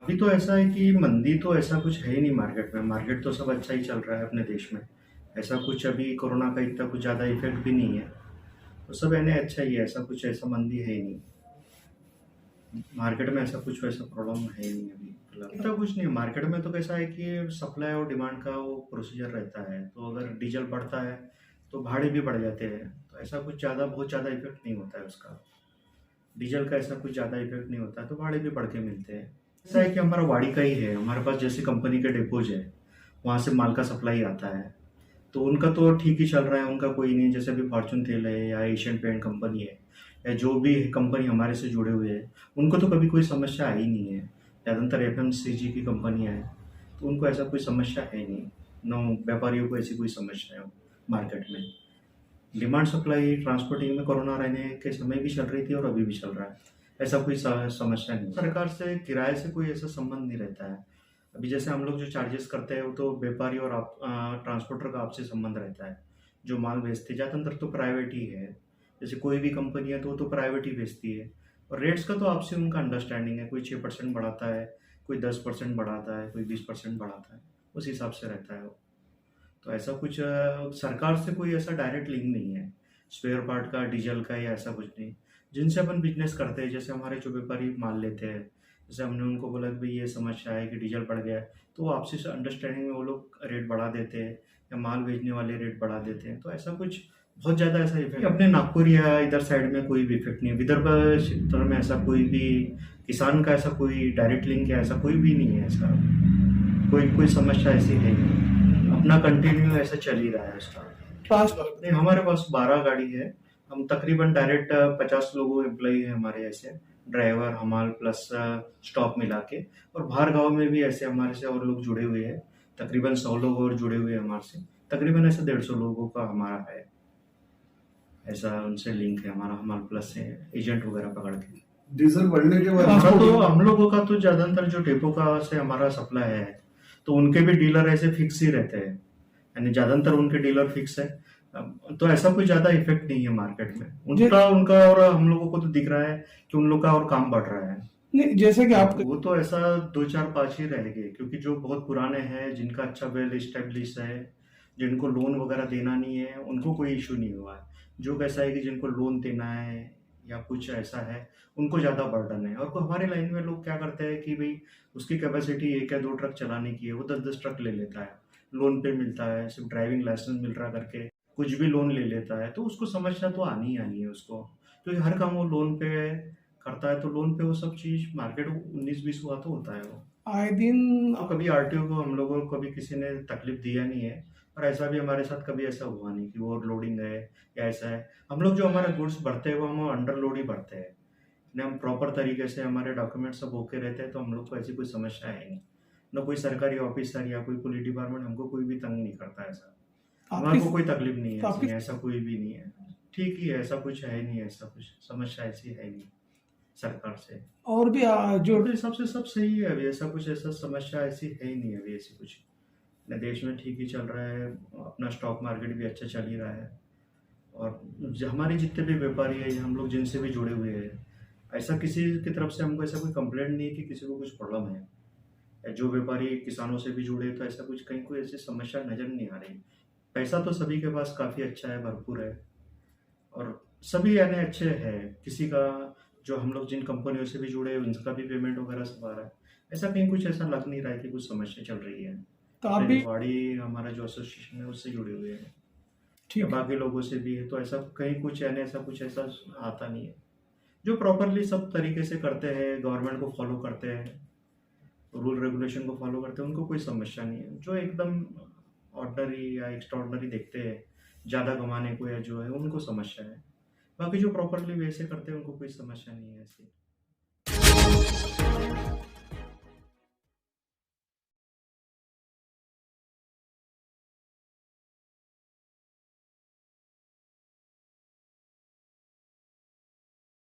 अभी तो ऐसा है कि मंदी तो ऐसा कुछ है ही नहीं मार्केट में। मार्केट तो सब अच्छा ही चल रहा है अपने देश में। ऐसा कुछ अभी कोरोना का इतना कुछ ज़्यादा इफ़ेक्ट भी नहीं है। तो सब यानी अच्छा ही है, ऐसा कुछ ऐसा मंदी है ही नहीं। मार्केट में ऐसा कुछ वैसा प्रॉब्लम है ही नहीं अभी फिलहाल। इतना कुछ नहीं है मार्केट में। तो कैसा है कि सप्लाई और डिमांड का वो प्रोसीजर रहता है। तो अगर डीजल बढ़ता है तो भाड़े भी बढ़ जाते हैं। तो ऐसा कुछ ज़्यादा बहुत ज़्यादा इफ़ेक्ट नहीं होता है उसका। डीजल का ऐसा कुछ ज़्यादा इफ़ेक्ट नहीं होता है, तो भाड़े भी बढ़ के मिलते हैं। ऐसा है कि हमारा वाड़ी का ही है, हमारे पास जैसे कंपनी के डिपोज़ है, वहाँ से माल का सप्लाई आता है। तो उनका तो ठीक ही चल रहा है, उनका कोई नहीं। जैसे अभी फॉर्च्यून तेल है या एशियन पेंट कंपनी है या जो भी कंपनी हमारे से जुड़े हुए हैं, उनको तो कभी कोई समस्या आई नहीं है। ज़्यादातर एफएमसीजी की कंपनियाँ हैं, तो उनको ऐसा कोई समस्या है नहीं। ना व्यापारियों को ऐसी कोई समस्या है मार्केट में। डिमांड सप्लाई ट्रांसपोर्टिंग में कोरोना रहने के समय भी चल रही थी और अभी भी चल रहा है। ऐसा कोई समस्या नहीं। सरकार से किराए से कोई ऐसा संबंध नहीं रहता है। अभी जैसे हम लोग जो चार्जेस करते हैं वो तो व्यापारी और आप ट्रांसपोर्टर का आपसी संबंध रहता है। जो माल बेचते हैं ज़्यादातर तो प्राइवेट ही है। जैसे कोई भी कंपनी है तो वो तो प्राइवेट ही बेचती है। और रेट्स का तो आपसी उनका अंडरस्टैंडिंग है। कोई 6% बढ़ाता है, कोई 10% बढ़ाता है, कोई 20% बढ़ाता है। उस हिसाब से रहता है वो। तो ऐसा कुछ सरकार से कोई ऐसा डायरेक्ट लिंक नहीं है स्पेयर पार्ट का, डीजल का या ऐसा कुछ नहीं। जिनसे अपन बिजनेस करते हैं, जैसे हमारे जो व्यापारी माल लेते हैं, जैसे हमने उनको बोला कि भाई ये समस्या है कि डीजल बढ़ गया है, तो वो आपसी अंडरस्टैंडिंग में वो लोग रेट बढ़ा देते हैं या माल भेजने वाले रेट बढ़ा देते हैं। तो ऐसा कुछ बहुत ज़्यादा ऐसा इफेक्ट अपने नागपुर या इधर साइड में कोई भी इफेक्ट नहीं है। विदर्भ क्षेत्र में ऐसा कोई भी किसान का ऐसा कोई डायरेक्ट लिंक है, ऐसा कोई भी नहीं है। ऐसा कोई कोई समस्या ऐसी है नहीं। अपना कंटिन्यू ऐसा चल ही रहा है उसका। पास नहीं, हमारे पास 12 गाड़ी है। हम तकरीबन डायरेक्ट 50 लोगों एम्प्लॉई है हमारे ऐसे, ड्राइवर हमाल प्लस स्टॉक मिला के। और बाहर गांव में भी ऐसे हमारे से और लोग जुड़े हुए हैं। तकरीबन 100 लोग और जुड़े हुए हैं हमारे से। तकरीबन ऐसे 150 लोगों का हमारा है, ऐसा उनसे लिंक है हमारा। हमाल प्लस से एजेंट वगैरह पकड़ के। डीजल बढ़ने के बाद हमारा तो हम लोगों का तो ज्यादातर जो डेपो का से हमारा सप्लाई है, तो उनके भी डीलर ऐसे फिक्स ही रहते हैं। यानी ज्यादातर उनके डीलर फिक्स है। तो ऐसा कोई ज्यादा इफेक्ट नहीं है मार्केट में। उनका उनका और हम लोगों को तो दिख रहा है कि उन लोग का और काम बढ़ रहा है। नहीं, जैसे कि आप वो तो ऐसा 2 4 5 ही रहेंगे, क्योंकि जो बहुत पुराने हैं, जिनका अच्छा वेल स्टेब्लिश है, जिनको लोन वगैरह देना नहीं है, उनको कोई इशू नहीं हुआ है। जो कैसा है कि जिनको लोन देना है या कुछ ऐसा है, उनको ज़्यादा बर्डन है। और हमारे लाइन में लोग क्या करते हैं कि भाई उसकी कैपेसिटी 1 या 2 ट्रक चलाने की है, वो 10 10 ट्रक ले लेता है। लोन पे मिलता है, सिर्फ ड्राइविंग लाइसेंस मिल रहा करके कुछ भी लोन ले लेता है। तो उसको समस्या तो आनी ही आनी है उसको, क्योंकि हर काम वो लोन पे करता है। तो लोन पे वो सब चीज़ मार्केट 19 20 हुआ तो होता है वो। आए दिन तो कभी आरटीओ को हम लोगों को कभी किसी ने तकलीफ दिया नहीं है। और ऐसा भी हमारे साथ कभी ऐसा हुआ नहीं कि ओवरलोडिंग है या ऐसा है। हम लोग जो हमारे गुड्स भरते हैं वो हम अंडरलोड ही भरते हैं। ने हम प्रॉपर तरीके से हमारे डॉक्यूमेंट सब होके रहते हैं, तो हम लोग को ऐसी कोई समस्या है नहीं। ना कोई सरकारी ऑफिसर या कोई पुलिस डिपार्टमेंट हमको कोई भी तंग नहीं करता। ऐसा हमारे को कोई तकलीफ नहीं है इसमें, ऐसा कोई भी नहीं है। ठीक ही है, ऐसा कुछ है नहीं, ऐसा कुछ समस्या ऐसी है नहीं सरकार से। और भी जो मेरे हिसाब से सब सही है अभी। ऐसा कुछ ऐसा समस्या ऐसी है ही नहीं अभी। ऐसी कुछ अपने देश में ठीक ही चल रहा है। अपना स्टॉक मार्केट भी अच्छा चल ही रहा है। और हमारे जितने भी व्यापारी है, हम लोग जिनसे भी जुड़े हुए हैं, ऐसा किसी की तरफ से हमको ऐसा कोई कंप्लेंट नहीं है कि किसी को कुछ प्रॉब्लम है। या जो व्यापारी किसानों से भी जुड़े, तो ऐसा कुछ कहीं कोई ऐसी समस्या नज़र नहीं आ रही। पैसा तो सभी के पास काफ़ी अच्छा है, भरपूर है। और सभी यानी अच्छे हैं। किसी का जो हम लोग जिन कंपनियों से भी जुड़े हैं, उनका भी पेमेंट वगैरह सब आ रहा है। ऐसा कहीं कुछ ऐसा लग नहीं रहा है कि कुछ समस्या चल रही है। तो आप भी वाड़ी हमारा जो एसोसिएशन है उससे जुड़े हुए हैं या ठीक है। बाकी लोगों से भी है। तो ऐसा कहीं कुछ यानी ऐसा कुछ ऐसा आता नहीं है। जो प्रॉपरली सब तरीके से करते हैं, गवर्नमेंट को फॉलो करते हैं, रूल रेगुलेशन को फॉलो करते हैं, उनको कोई समस्या नहीं है। जो एकदम ऑर्डनरी या एक्स्ट्राऑर्डनरी देखते हैं ज़्यादा कमाने को या जो है, उनको समस्या है। बाकी जो प्रॉपरली वैसे करते हैं उनको कोई समस्या नहीं है ऐसी।